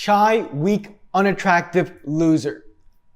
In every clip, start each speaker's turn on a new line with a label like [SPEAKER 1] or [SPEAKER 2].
[SPEAKER 1] shy, weak, unattractive loser.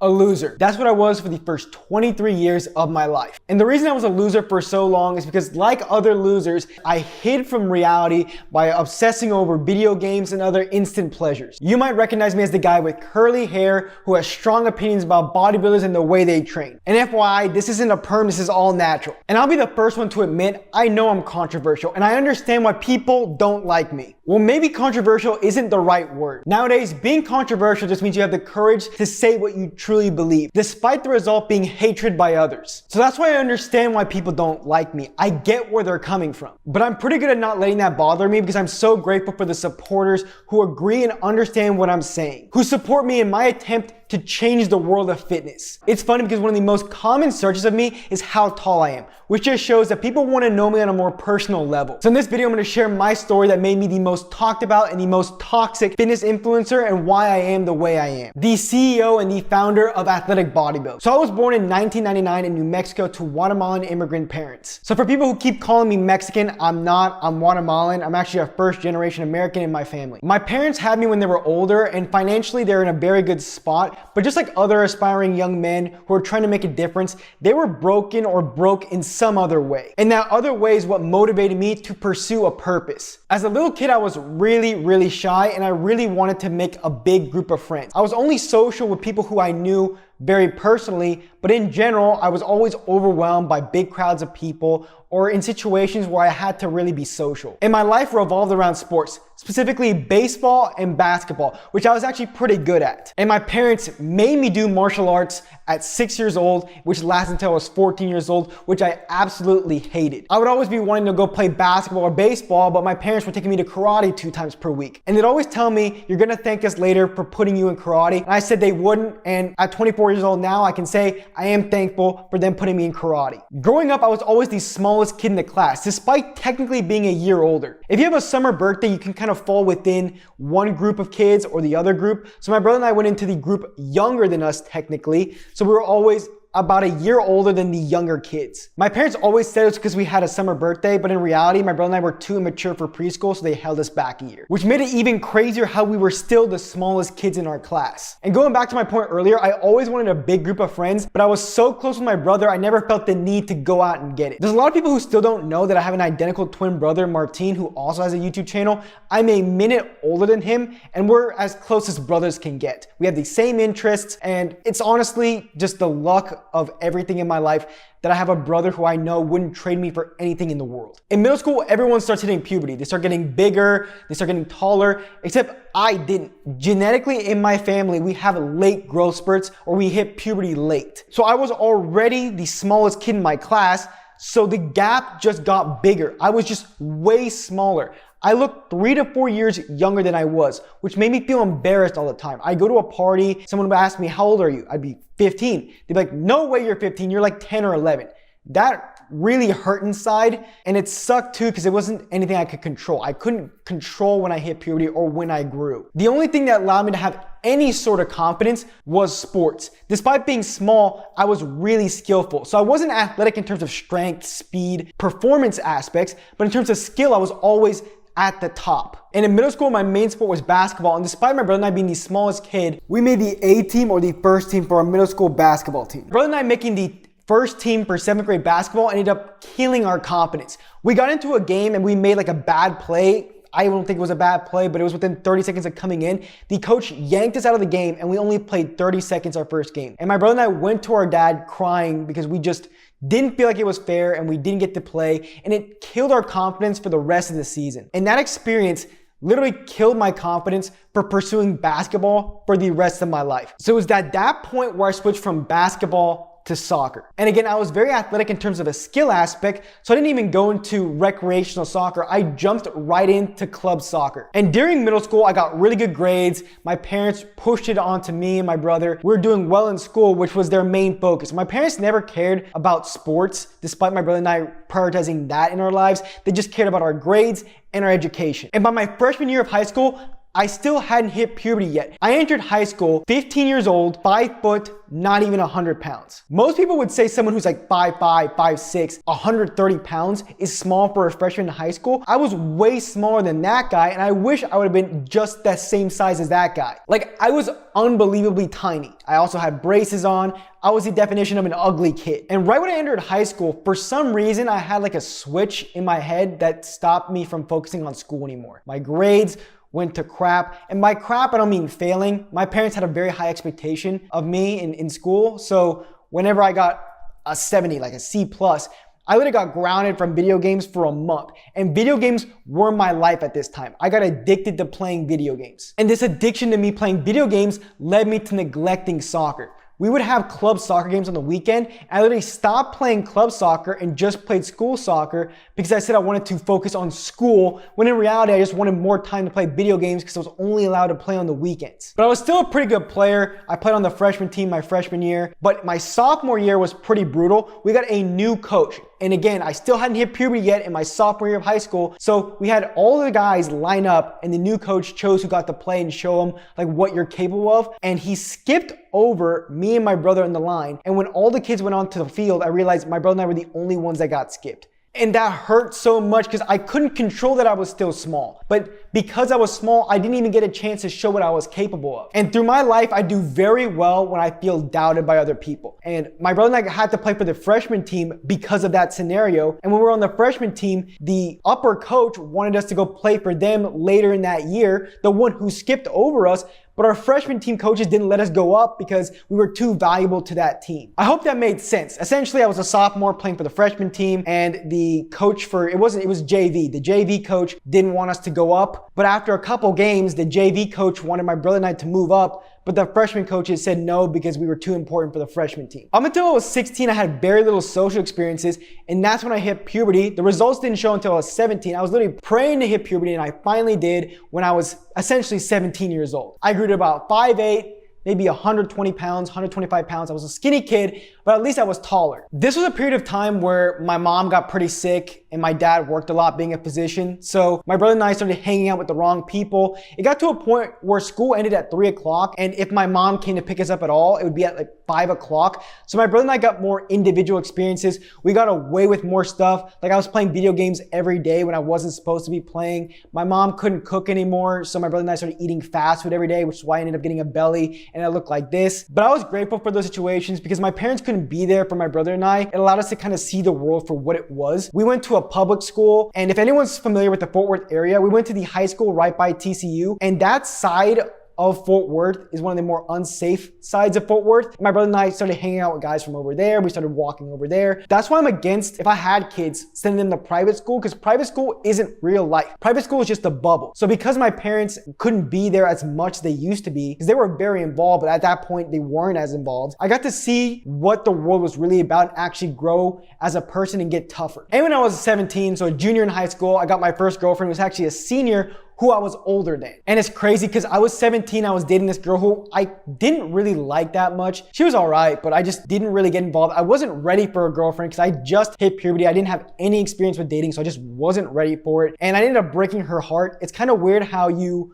[SPEAKER 1] A loser. That's what I was for the first 23 years of my life. And the reason I was a loser for so long is because, like other losers, I hid from reality by obsessing over video games and other instant pleasures. You might recognize me as the guy with curly hair who has strong opinions about bodybuilders and the way they train. And FYI, this isn't a perm, this is all natural. And I'll be the first one to admit, I know I'm controversial and I understand why people don't like me. Well, maybe controversial isn't the right word. Nowadays, being controversial just means you have the courage to say what you truly believe, despite the result being hatred by others. So that's why I understand why people don't like me. I get where they're coming from. But I'm pretty good at not letting that bother me because I'm so grateful for the supporters who agree and understand what I'm saying, who support me in my attempt to change the world of fitness. It's funny because one of the most common searches of me is how tall I am, which just shows that people want to know me on a more personal level. So in this video, I'm going to share my story that made me the most talked about and the most toxic fitness influencer and why I am the way I am. The CEO and the founder of Athletic Bodybuilding. So I was born in 1999 in New Mexico to Guatemalan immigrant parents. So for people who keep calling me Mexican, I'm not, I'm Guatemalan. I'm actually a first generation American in my family. My parents had me when they were older and financially they're in a very good spot. But just like other aspiring young men who are trying to make a difference, they were broken or broke in some other way. And that other way is what motivated me to pursue a purpose. As a little kid, I was really shy and I really wanted to make a big group of friends. I was only social with people who I knew very personally, but in general, I was always overwhelmed by big crowds of people or in situations where I had to really be social. And my life revolved around sports, specifically baseball and basketball, which I was actually pretty good at. And my parents made me do martial arts at 6 years old, which lasted until I was 14 years old, which I absolutely hated. I would always be wanting to go play basketball or baseball, but my parents were taking me to karate 2 times per week. And they'd always tell me, you're gonna thank us later for putting you in karate. And I said they wouldn't, and at 24 years old now, I can say I am thankful for them putting me in karate. Growing up, I was always the smallest kid in the class, despite technically being a year older. If you have a summer birthday, you can kind of fall within one group of kids or the other group. So my brother and I went into the group younger than us technically. So we were always about a year older than the younger kids. My parents always said it's because we had a summer birthday, but in reality, my brother and I were too immature for preschool, so they held us back a year, which made it even crazier how we were still the smallest kids in our class. And going back to my point earlier, I always wanted a big group of friends, but I was so close with my brother, I never felt the need to go out and get it. There's a lot of people who still don't know that I have an identical twin brother, Martin, who also has a YouTube channel. I'm a minute older than him, and we're as close as brothers can get. We have the same interests, and it's honestly just the luck of everything in my life that I have a brother who I know wouldn't trade me for anything in the world. In middle school, everyone starts hitting puberty. They start getting bigger, they start getting taller, except I didn't. Genetically in my family, we have late growth spurts or we hit puberty late. So I was already the smallest kid in my class, so the gap just got bigger. I was just way smaller. I looked 3 to 4 years younger than I was, which made me feel embarrassed all the time. I go to a party, someone would ask me, how old are you? I'd be 15. They'd be like, no way you're 15, you're like 10 or 11. That really hurt inside, and it sucked too because it wasn't anything I could control. I couldn't control when I hit puberty or when I grew. The only thing that allowed me to have any sort of confidence was sports. Despite being small, I was really skillful. So I wasn't athletic in terms of strength, speed, performance aspects, but in terms of skill, I was always at the top. And in middle school, my main sport was basketball. And despite my brother and I being the smallest kid, we made the A team or the first team for our middle school basketball team. Brother and I making the first team for 7th grade basketball ended up killing our confidence. We got into a game and we made like a bad play. I don't think it was a bad play, but it was within 30 seconds of coming in. The coach yanked us out of the game and we only played 30 seconds our first game. And my brother and I went to our dad crying because we just didn't feel like it was fair and we didn't get to play, and it killed our confidence for the rest of the season. And that experience literally killed my confidence for pursuing basketball for the rest of my life. So it was at that point where I switched from basketball to soccer. And again, I was very athletic in terms of a skill aspect, so I didn't even go into recreational soccer. I jumped right into club soccer. And during middle school, I got really good grades. My parents pushed it onto me and my brother. We were doing well in school, which was their main focus. My parents never cared about sports, despite my brother and I prioritizing that in our lives. They just cared about our grades and our education. And by my freshman year of high school, I still hadn't hit puberty yet. I entered high school, 15 years old, 5 foot, not even 100 pounds. Most people would say someone who's like 5'5", 5'6", 130 pounds is small for a freshman in high school. I was way smaller than that guy, and I wish I would have been just that same size as that guy. Like, I was unbelievably tiny. I also had braces on. I was the definition of an ugly kid. And right when I entered high school, for some reason, I had like a switch in my head that stopped me from focusing on school anymore. My grades went to crap. And by crap, I don't mean failing. My parents had a very high expectation of me in school. So whenever I got a 70, like a C+, I literally got grounded from video games for a month. And video games were my life at this time. I got addicted to playing video games. And this addiction to me playing video games led me to neglecting soccer. We would have club soccer games on the weekend, and I literally stopped playing club soccer and just played school soccer because I said I wanted to focus on school, when in reality I just wanted more time to play video games because I was only allowed to play on the weekends. But I was still a pretty good player. I played on the freshman team my freshman year, but my sophomore year was pretty brutal. We got a new coach. And again, I still hadn't hit puberty yet in my sophomore year of high school. So we had all the guys line up, and the new coach chose who got to play and show them like what you're capable of. And he skipped over me and my brother in the line. And when all the kids went onto the field, I realized my brother and I were the only ones that got skipped. And that hurt so much because I couldn't control that I was still small. But because I was small, I didn't even get a chance to show what I was capable of. And through my life, I do very well when I feel doubted by other people. And my brother and I had to play for the freshman team because of that scenario. And when we were on the freshman team, the upper coach wanted us to go play for them later in that year, the one who skipped over us. But our freshman team coaches didn't let us go up because we were too valuable to that team. I hope that made sense. Essentially, I was a sophomore playing for the freshman team, and the coach it was JV. The JV coach didn't want us to go up. But after a couple games, the JV coach wanted my brother and I to move up. But the freshman coaches said no because we were too important for the freshman team. Up until I was 16, I had very little social experiences, and that's when I hit puberty. The results didn't show until I was 17. I was literally praying to hit puberty, and I finally did when I was essentially 17 years old. I grew to about 5'8", maybe 120 pounds, 125 pounds. I was a skinny kid, but at least I was taller. This was a period of time where my mom got pretty sick and my dad worked a lot being a physician. So my brother and I started hanging out with the wrong people. It got to a point where school ended at 3 o'clock, and if my mom came to pick us up at all, it would be at like 5 o'clock. So my brother and I got more individual experiences. We got away with more stuff. Like I was playing video games every day when I wasn't supposed to be playing. My mom couldn't cook anymore, so my brother and I started eating fast food every day, which is why I ended up getting a belly and I looked like this. But I was grateful for those situations because my parents couldn't be there for my brother and I. It allowed us to kind of see the world for what it was. We went to a public school, and if anyone's familiar with the Fort Worth area, we went to the high school right by TCU, and that side of Fort Worth is one of the more unsafe sides of Fort Worth. My brother and I started hanging out with guys from over there. We started walking over there. That's why I'm against, if I had kids, sending them to private school, because private school isn't real life. Private school is just a bubble. So because my parents couldn't be there as much as they used to be, because they were very involved, but at that point they weren't as involved, I got to see what the world was really about and actually grow as a person and get tougher. And when I was 17, so a junior in high school, I got my first girlfriend, who was actually a senior, who I was older than. And it's crazy because I was 17, I was dating this girl who I didn't really like that much. She was all right, but I just didn't really get involved. I wasn't ready for a girlfriend because I just hit puberty. I didn't have any experience with dating, so I just wasn't ready for it. And I ended up breaking her heart. It's kind of weird how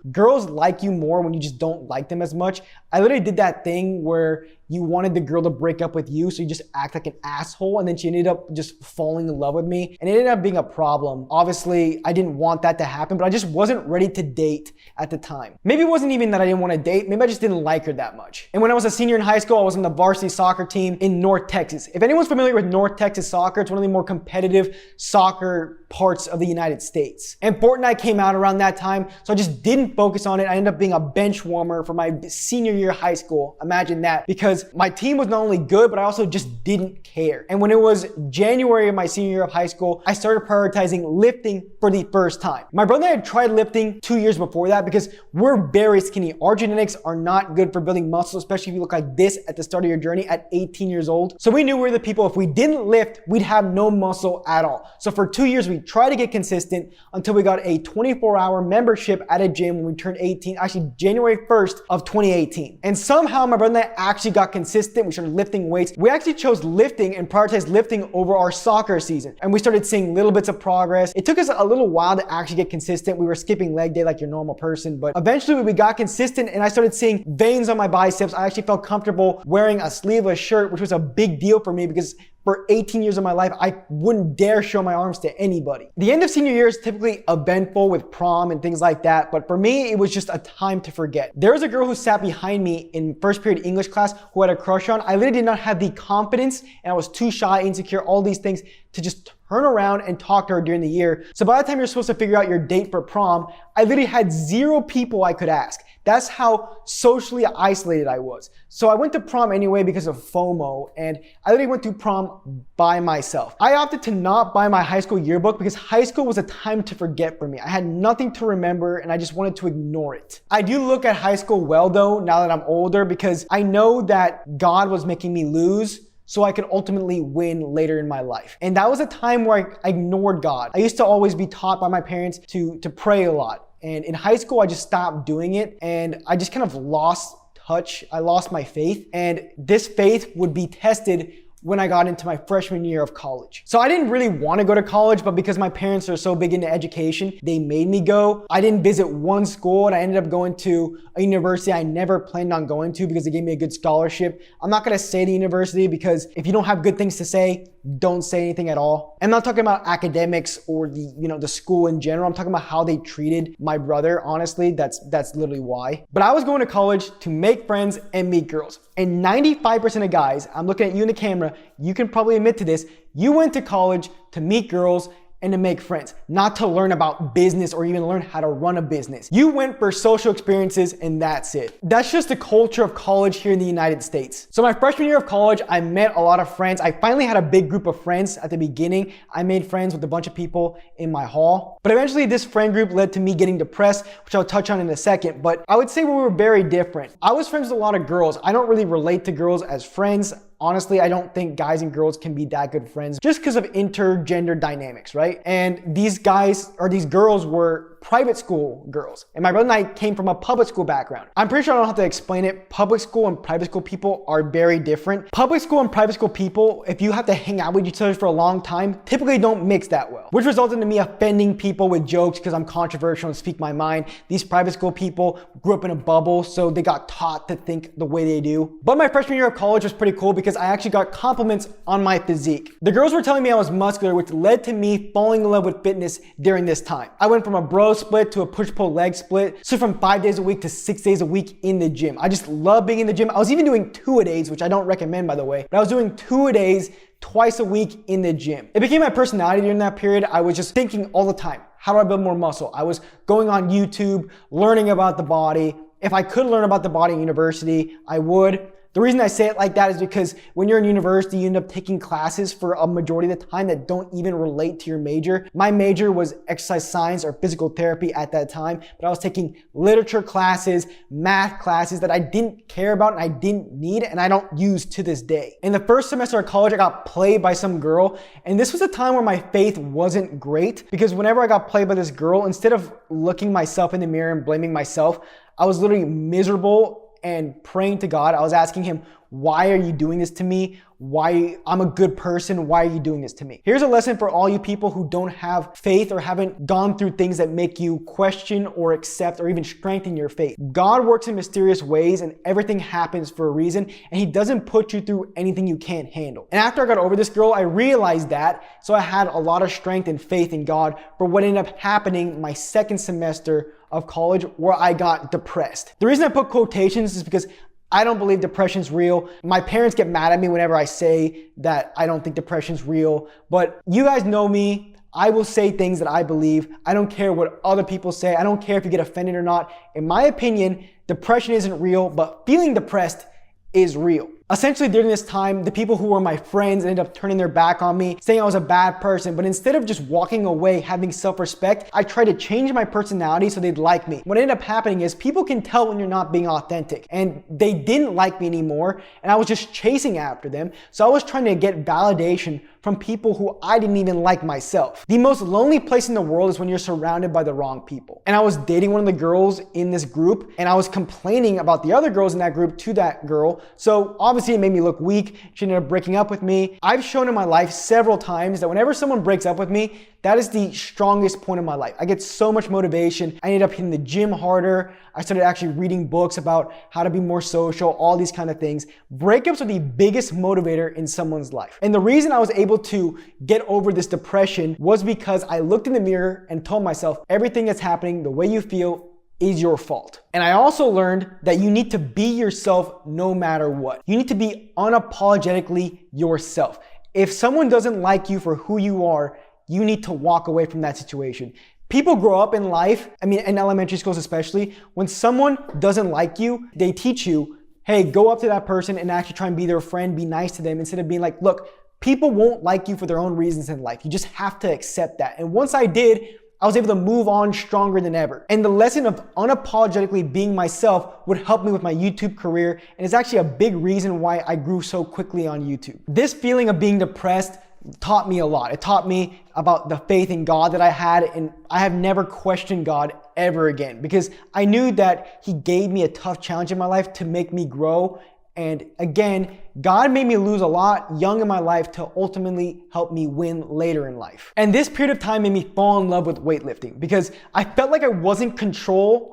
[SPEAKER 1] girls like you more when you just don't like them as much. I literally did that thing where you wanted the girl to break up with you, so you just act like an asshole, and then she ended up just falling in love with me, and it ended up being a problem. Obviously, I didn't want that to happen, but I just wasn't ready to date at the time. Maybe it wasn't even that I didn't want to date, maybe I just didn't like her that much. And when I was a senior in high school, I was on the varsity soccer team in North Texas. If anyone's familiar with North Texas soccer, it's one of the more competitive soccer parts of the United States. And Fortnite came out around that time, so I just didn't focus on it. I ended up being a bench warmer for my senior year of high school. Imagine that, because my team was not only good, but I also just didn't care. And when it was January of my senior year of high school, I started prioritizing lifting for the first time. My brother and I had tried lifting 2 years before that because we're very skinny. Our genetics are not good for building muscle, especially if you look like this at the start of your journey at 18 years old. So we knew we were the people, if we didn't lift, we'd have no muscle at all. So for 2 years, we tried to get consistent until we got a 24-hour membership at a gym when we turned 18, actually January 1st of 2018. And somehow my brother and I actually got got consistent. We started lifting weights. We actually chose lifting and prioritized lifting over our soccer season. And we started seeing little bits of progress. It took us a little while to actually get consistent. We were skipping leg day like your normal person, but eventually we got consistent and I started seeing veins on my biceps. I actually felt comfortable wearing a sleeveless shirt, which was a big deal for me because for 18 years of my life, I wouldn't dare show my arms to anybody. The end of senior year is typically eventful with prom and things like that, but for me, it was just a time to forget. There was a girl who sat behind me in first period English class who I had a crush on. I literally did not have the confidence and I was too shy, insecure, all these things to just turn around and talk to her during the year. So by the time you're supposed to figure out your date for prom, I literally had 0 people I could ask. That's how socially isolated I was. So I went to prom anyway because of FOMO, and I literally went to prom by myself. I opted to not buy my high school yearbook because high school was a time to forget for me. I had nothing to remember and I just wanted to ignore it. I do look at high school well though, now that I'm older, because I know that God was making me lose so I could ultimately win later in my life. And that was a time where I ignored God. I used to always be taught by my parents to pray a lot. And in high school, I just stopped doing it and I just kind of lost touch. I lost my faith, and this faith would be tested when I got into my freshman year of college. So I didn't really want to go to college, but because my parents are so big into education, they made me go. I didn't visit one school and I ended up going to a university I never planned on going to because they gave me a good scholarship. I'm not going to say the university because if you don't have good things to say, don't say anything at all. I'm not talking about academics or the school in general. I'm talking about how they treated my brother. Honestly, that's literally why. But I was going to college to make friends and meet girls. And 95% of guys, I'm looking at you in the camera, you can probably admit to this, you went to college to meet girls and to make friends, not to learn about business or even learn how to run a business. You went for social experiences and that's it. That's just the culture of college here in the United States. So my freshman year of college, I met a lot of friends. I finally had a big group of friends at the beginning. I made friends with a bunch of people in my hall. But eventually this friend group led to me getting depressed, which I'll touch on in a second. But I would say we were very different. I was friends with a lot of girls. I don't really relate to girls as friends. Honestly, I don't think guys and girls can be that good friends just because of intergender dynamics, right? And these guys or these girls were private school girls. And my brother and I came from a public school background. I'm pretty sure I don't have to explain it. Public school and private school people are very different. Public school and private school people, if you have to hang out with each other for a long time, typically don't mix that well, which resulted in me offending people with jokes because I'm controversial and speak my mind. These private school people grew up in a bubble, so they got taught to think the way they do. But my freshman year of college was pretty cool because I actually got compliments on my physique. The girls were telling me I was muscular, which led to me falling in love with fitness during this time. I went from a bro split to a push-pull leg split. So from 5 days a week to 6 days a week in the gym. I just love being in the gym. I was even doing 2-a-days, which I don't recommend by the way, but I was doing 2-a-days twice a week in the gym. It became my personality during that period. I was just thinking all the time, how do I build more muscle? I was going on YouTube, learning about the body. If I could learn about the body in university, I would. The reason I say it like that is because when you're in university, you end up taking classes for a majority of the time that don't even relate to your major. My major was exercise science or physical therapy at that time, but I was taking literature classes, math classes that I didn't care about and I didn't need and I don't use to this day. In the first semester of college, I got played by some girl, and this was a time where my faith wasn't great because whenever I got played by this girl, instead of looking myself in the mirror and blaming myself, I was literally miserable and praying to God. I was asking him, why are you doing this to me? Why? I'm a good person. Why are you doing this to me? Here's a lesson for all you people who don't have faith or haven't gone through things that make you question or accept or even strengthen your faith. God works in mysterious ways and everything happens for a reason, and he doesn't put you through anything you can't handle. And after I got over this girl, I realized that, so I had a lot of strength and faith in God for what ended up happening my second semester of college where I got depressed. The reason I put quotations is because I don't believe depression's real. My parents get mad at me whenever I say that I don't think depression's real, but you guys know me. I will say things that I believe. I don't care what other people say. I don't care if you get offended or not. In my opinion, depression isn't real, but feeling depressed is real. Essentially, during this time, the people who were my friends ended up turning their back on me, saying I was a bad person. But instead of just walking away, having self-respect, I tried to change my personality so they'd like me. What ended up happening is people can tell when you're not being authentic, and they didn't like me anymore, and I was just chasing after them. So I was trying to get validation from people who I didn't even like myself. The most lonely place in the world is when you're surrounded by the wrong people. And I was dating one of the girls in this group, and I was complaining about the other girls in that group to that girl. So obviously Obviously, it made me look weak. She ended up breaking up with me. I've shown in my life several times that whenever someone breaks up with me, that is the strongest point of my life. I get so much motivation. I ended up hitting the gym harder. I started actually reading books about how to be more social, all these kind of things. Breakups are the biggest motivator in someone's life. And the reason I was able to get over this depression was because I looked in the mirror and told myself, everything that's happening, the way you feel, is your fault. And I also learned that you need to be yourself no matter what. You need to be unapologetically yourself. If someone doesn't like you for who you are, you need to walk away from that situation. People grow up in life, in elementary schools especially, when someone doesn't like you, they teach you, hey, go up to that person and actually try and be their friend, be nice to them, instead of being like, look, people won't like you for their own reasons in life. You just have to accept that. And once I did, I was able to move on stronger than ever. And the lesson of unapologetically being myself would help me with my YouTube career, and it's actually a big reason why I grew so quickly on YouTube. This feeling of being depressed taught me a lot. It taught me about the faith in God that I had, and I have never questioned God ever again because I knew that He gave me a tough challenge in my life to make me grow. And again, God made me lose a lot young in my life to ultimately help me win later in life. And this period of time made me fall in love with weightlifting because I felt like I wasn't in control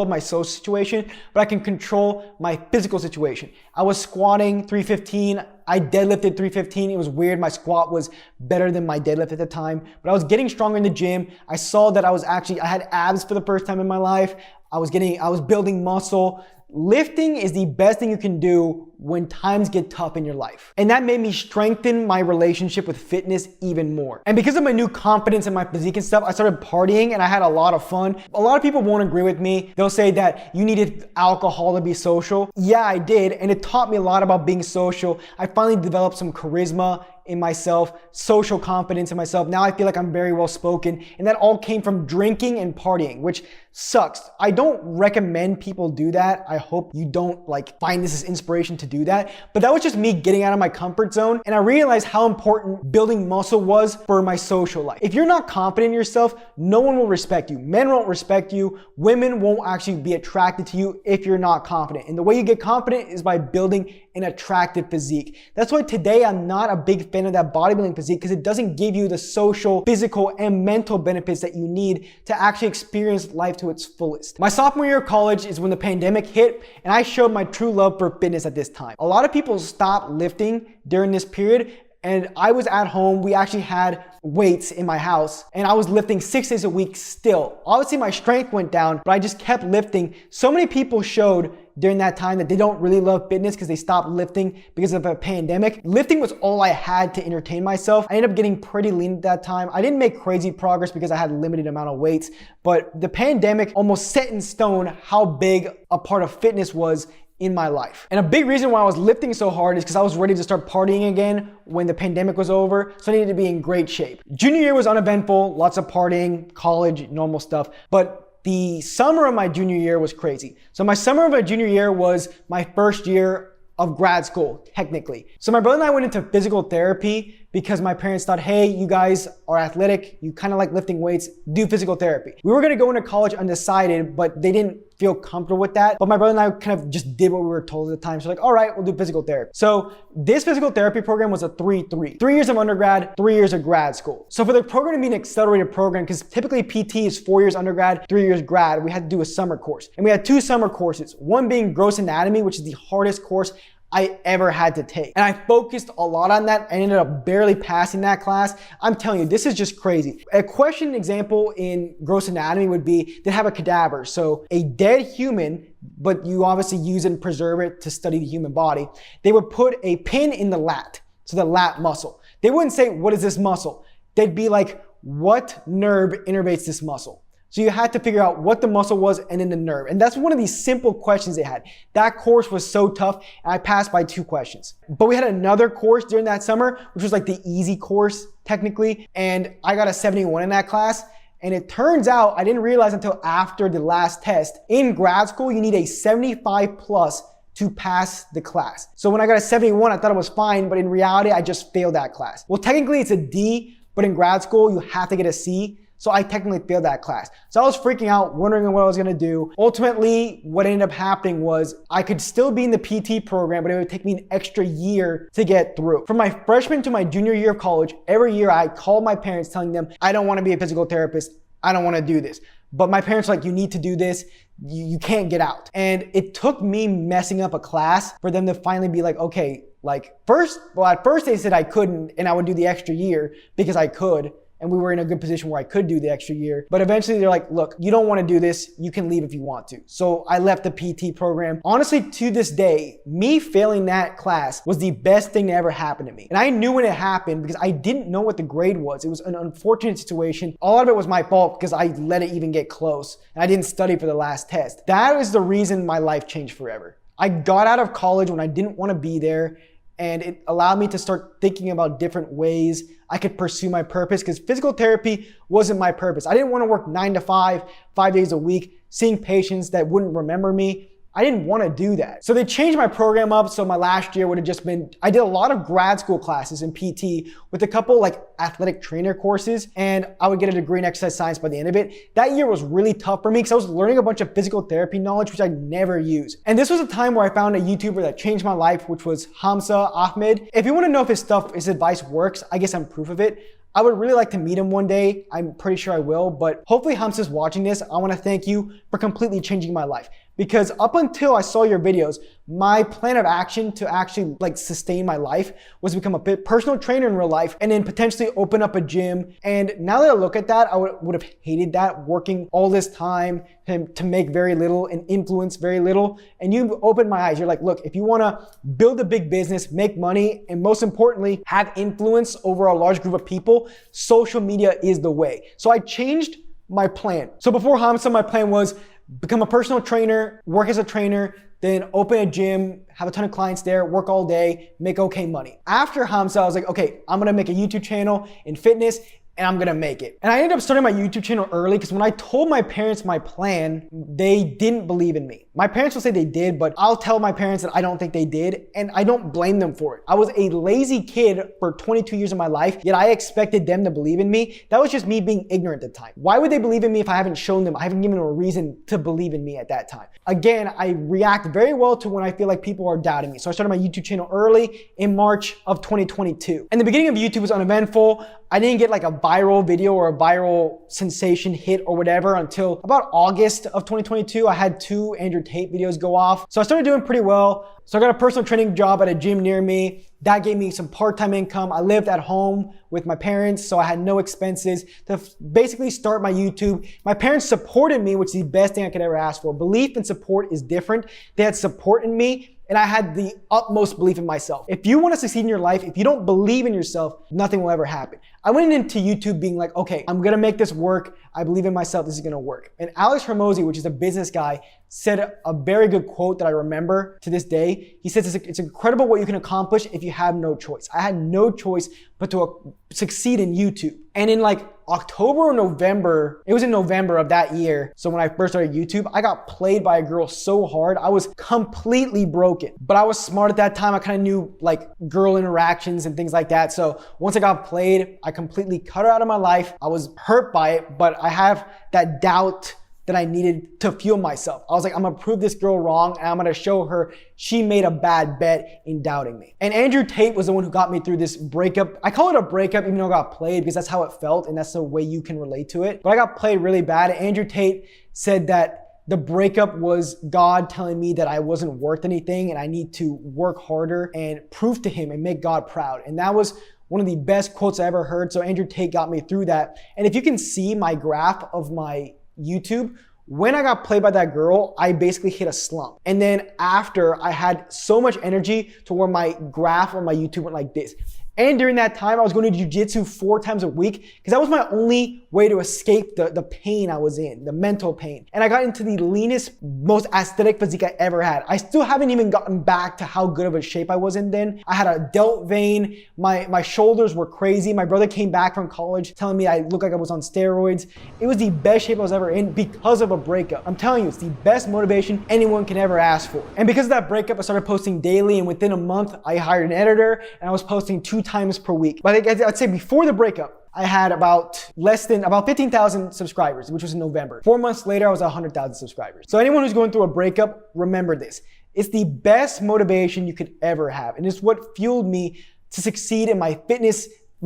[SPEAKER 1] of my social situation, but I can control my physical situation. I was squatting 315. I deadlifted 315. It was weird. My squat was better than my deadlift at the time, but I was getting stronger in the gym. I saw that I had abs for the first time in my life. I was building muscle. Lifting is the best thing you can do when times get tough in your life. And that made me strengthen my relationship with fitness even more. And because of my new confidence in my physique and stuff, I started partying and I had a lot of fun. A lot of people won't agree with me. They'll say that you needed alcohol to be social. Yeah, I did. And it taught me a lot about being social. I finally developed some charisma in myself, social confidence in myself. Now I feel like I'm very well spoken, and that all came from drinking and partying, which sucks. I don't recommend people do that. I hope you don't find this as inspiration to do that, but that was just me getting out of my comfort zone, and I realized how important building muscle was for my social life. If you're not confident in yourself, no one will respect you. Men won't respect you. Women won't actually be attracted to you if you're not confident. And the way you get confident is by building an attractive physique. That's why today I'm not a big fan of that bodybuilding physique because it doesn't give you the social, physical, and mental benefits that you need to actually experience life to its fullest. My sophomore year of college is when the pandemic hit, and I showed my true love for fitness at this time. A lot of people stopped lifting during this period, and I was at home. We actually had weights in my house, and I was lifting 6 days a week still. Obviously my strength went down, but I just kept lifting. So many people showed during that time that they don't really love fitness because they stopped lifting because of a pandemic. Lifting was all I had to entertain myself. I ended up getting pretty lean at that time. I didn't make crazy progress because I had a limited amount of weights, but the pandemic almost set in stone how big a part of fitness was in my life. And a big reason why I was lifting so hard is because I was ready to start partying again when the pandemic was over, so I needed to be in great shape. Junior year was uneventful, lots of partying, college, normal stuff, but the summer of my junior year was crazy. So my summer of my junior year was my first year of grad school, technically. So my brother and I went into physical therapy because my parents thought, hey, you guys are athletic, you kind of like lifting weights, do physical therapy. We were gonna go into college undecided, but they didn't feel comfortable with that. But my brother and I kind of just did what we were told at the time. So all right, we'll do physical therapy. So this physical therapy program was a 3-3. 3 years of undergrad, 3 years of grad school. So for the program to be an accelerated program, because typically PT is 4 years undergrad, 3 years grad, we had to do a summer course. And we had 2 summer courses, one being gross anatomy, which is the hardest course I ever had to take. And I focused a lot on that. I ended up barely passing that class. I'm telling you, this is just crazy. A question example in gross anatomy would be, they have a cadaver. So a dead human, but you obviously use it and preserve it to study the human body. They would put a pin in the lat, so the lat muscle. They wouldn't say, what is this muscle? They'd be like, what nerve innervates this muscle? So you had to figure out what the muscle was and then the nerve. And that's one of these simple questions they had. That course was so tough, and I passed by 2 questions. But we had another course during that summer, which was like the easy course technically, and I got a 71 in that class. And it turns out, I didn't realize until after the last test, in grad school, you need a 75 plus to pass the class. So when I got a 71, I thought it was fine, but in reality, I just failed that class. Well, technically it's a D, but in grad school, you have to get a C. So I technically failed that class. So I was freaking out, wondering what I was gonna do. Ultimately, what ended up happening was I could still be in the PT program, but it would take me an extra year to get through. From my freshman to my junior year of college, every year I called my parents telling them, I don't wanna be a physical therapist. I don't wanna do this. But my parents were like, you need to do this. You can't get out. And it took me messing up a class for them to finally be like, okay, like at first they said I couldn't and I would do the extra year because I could. And we were in a good position where I could do the extra year. But eventually they're like, look, you don't want to do this. You can leave if you want to. So I left the PT program. Honestly, to this day, me failing that class was the best thing that ever happened to me. And I knew when it happened because I didn't know what the grade was. It was an unfortunate situation. All of it was my fault because I let it even get close. And I didn't study for the last test. That is the reason my life changed forever. I got out of college when I didn't want to be there. And it allowed me to start thinking about different ways I could pursue my purpose, because physical therapy wasn't my purpose. I didn't want to work 9 to 5, 5 days a week, seeing patients that wouldn't remember me. I didn't want to do that. So they changed my program up. So my last year would have just been, I did a lot of grad school classes in PT with a couple like athletic trainer courses, and I would get a degree in exercise science by the end of it. That year was really tough for me because I was learning a bunch of physical therapy knowledge, which I never used. And this was a time where I found a YouTuber that changed my life, which was Hamza Ahmed. If you want to know if his advice works, I guess I'm proof of it. I would really like to meet him one day. I'm pretty sure I will, but hopefully Hamza's watching this. I want to thank you for completely changing my life. Because up until I saw your videos, my plan of action to actually like sustain my life was to become a personal trainer in real life and then potentially open up a gym. And now that I look at that, I would have hated that, working all this time to make very little and influence very little. And you opened my eyes. You're like, look, if you want to build a big business, make money, and most importantly, have influence over a large group of people, social media is the way. So I changed my plan. So before Hamza, my plan was become a personal trainer, work as a trainer, then open a gym, have a ton of clients there, work all day, make okay money. After Hamza, I was like, okay, I'm gonna make a YouTube channel in fitness and I'm gonna make it. And I ended up starting my YouTube channel early because when I told my parents my plan, they didn't believe in me. My parents will say they did, but I'll tell my parents that I don't think they did, and I don't blame them for it. I was a lazy kid for 22 years of my life, yet I expected them to believe in me. That was just me being ignorant at the time. Why would they believe in me if I haven't shown them, I haven't given them a reason to believe in me at that time? Again, I react very well to when I feel like people are doubting me. So I started my YouTube channel early in March of 2022. And the beginning of YouTube was uneventful. I didn't get like a viral video or a viral sensation hit or whatever until about August of 2022. I had 2 Andrew Tate videos go off. So I started doing pretty well. So I got a personal training job at a gym near me. That gave me some part-time income. I lived at home with my parents, so I had no expenses to basically start my YouTube. My parents supported me, which is the best thing I could ever ask for. Belief and support is different. They had support in me, and I had the utmost belief in myself. If you want to succeed in your life, if you don't believe in yourself, nothing will ever happen. I went into YouTube being like, okay, I'm gonna make this work. I believe in myself, this is gonna work. And Alex Hormozi, which is a business guy, said a very good quote that I remember to this day. He says, it's incredible what you can accomplish if you have no choice. I had no choice but to succeed in YouTube. And in like October or November, it was in November of that year. So when I first started YouTube, I got played by a girl so hard. I was completely broken, but I was smart at that time. I kind of knew like girl interactions and things like that. So once I got played, I completely cut her out of my life. I was hurt by it, but I have that doubt that I needed to fuel myself. I was like, I'm gonna prove this girl wrong and I'm gonna show her she made a bad bet in doubting me. And Andrew Tate was the one who got me through this breakup. I call it a breakup even though I got played because that's how it felt and that's the way you can relate to it. But I got played really bad. Andrew Tate said that the breakup was God telling me that I wasn't worth anything and I need to work harder and prove to him and make God proud. And that was one of the best quotes I ever heard. So Andrew Tate got me through that. And if you can see my graph of my YouTube, when I got played by that girl, I basically hit a slump. And then after, I had so much energy to where my graph on my YouTube went like this. And during that time, I was going to jiu-jitsu 4 times a week because that was my only way to escape the pain I was in, the mental pain. And I got into the leanest, most aesthetic physique I ever had. I still haven't even gotten back to how good of a shape I was in then. I had a delt vein. My shoulders were crazy. My brother came back from college telling me I looked like I was on steroids. It was the best shape I was ever in because of a breakup. I'm telling you, it's the best motivation anyone can ever ask for. And because of that breakup, I started posting daily, and within a month, I hired an editor and I was posting 2 times per week. But I'd say before the breakup, I had about 15,000 subscribers, which was in November. 4 months later, I was at 100,000 subscribers. So anyone who's going through a breakup, remember this. It's the best motivation you could ever have. And it's what fueled me to succeed in my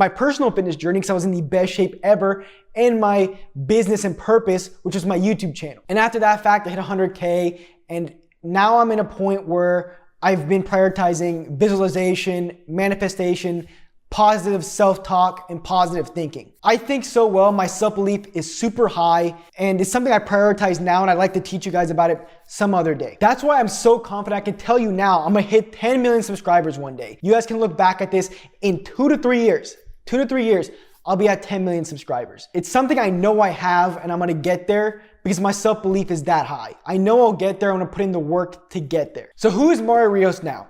[SPEAKER 1] personal fitness journey, because I was in the best shape ever, and my business and purpose, which was my YouTube channel. And after that fact, I hit 100K, and now I'm in a point where I've been prioritizing visualization, manifestation, positive self-talk, and positive thinking. I think so well, my self-belief is super high, and it's something I prioritize now, and I'd like to teach you guys about it some other day. That's why I'm so confident. I can tell you now, I'm gonna hit 10 million subscribers one day. You guys can look back at this in 2 to 3 years. 2 to 3 years, I'll be at 10 million subscribers. It's something I know I have, and I'm gonna get there because my self-belief is that high. I know I'll get there. I'm gonna put in the work to get there. So who is Mario Rios now?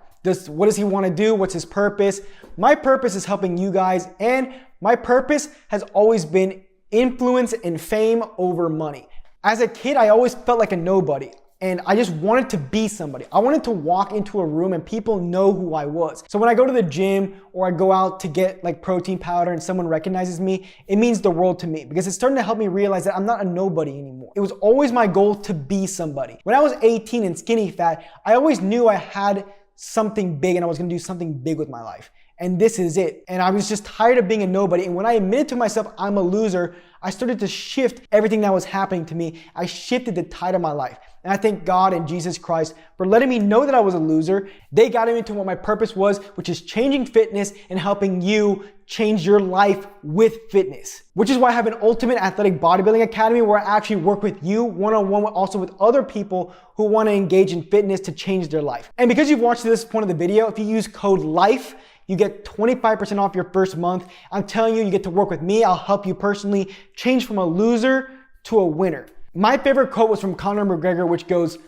[SPEAKER 1] What does he wanna do? What's his purpose? My purpose is helping you guys, and my purpose has always been influence and fame over money. As a kid, I always felt like a nobody, and I just wanted to be somebody. I wanted to walk into a room and people know who I was. So when I go to the gym or I go out to get like protein powder and someone recognizes me, it means the world to me, because it's starting to help me realize that I'm not a nobody anymore. It was always my goal to be somebody. When I was 18 and skinny fat, I always knew I had something big and I was gonna do something big with my life. And this is it. And I was just tired of being a nobody. And when I admitted to myself I'm a loser, I started to shift everything that was happening to me. I shifted the tide of my life. And I thank God and Jesus Christ for letting me know that I was a loser. They got me into what my purpose was, which is changing fitness and helping you change your life with fitness. Which is why I have an Ultimate Athletic Bodybuilding Academy, where I actually work with you one-on-one, also with other people who want to engage in fitness to change their life. And because you've watched this point of the video, if you use code LIFE, you get 25% off your first month. I'm telling you, you get to work with me. I'll help you personally change from a loser to a winner. My favorite quote was from Conor McGregor, which goes,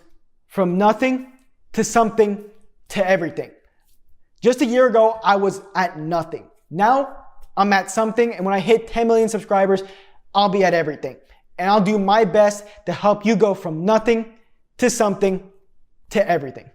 [SPEAKER 1] "From nothing to something to everything." Just a year ago, I was at nothing. Now I'm at something, and when I hit 10 million subscribers, I'll be at everything. And I'll do my best to help you go from nothing to something to everything.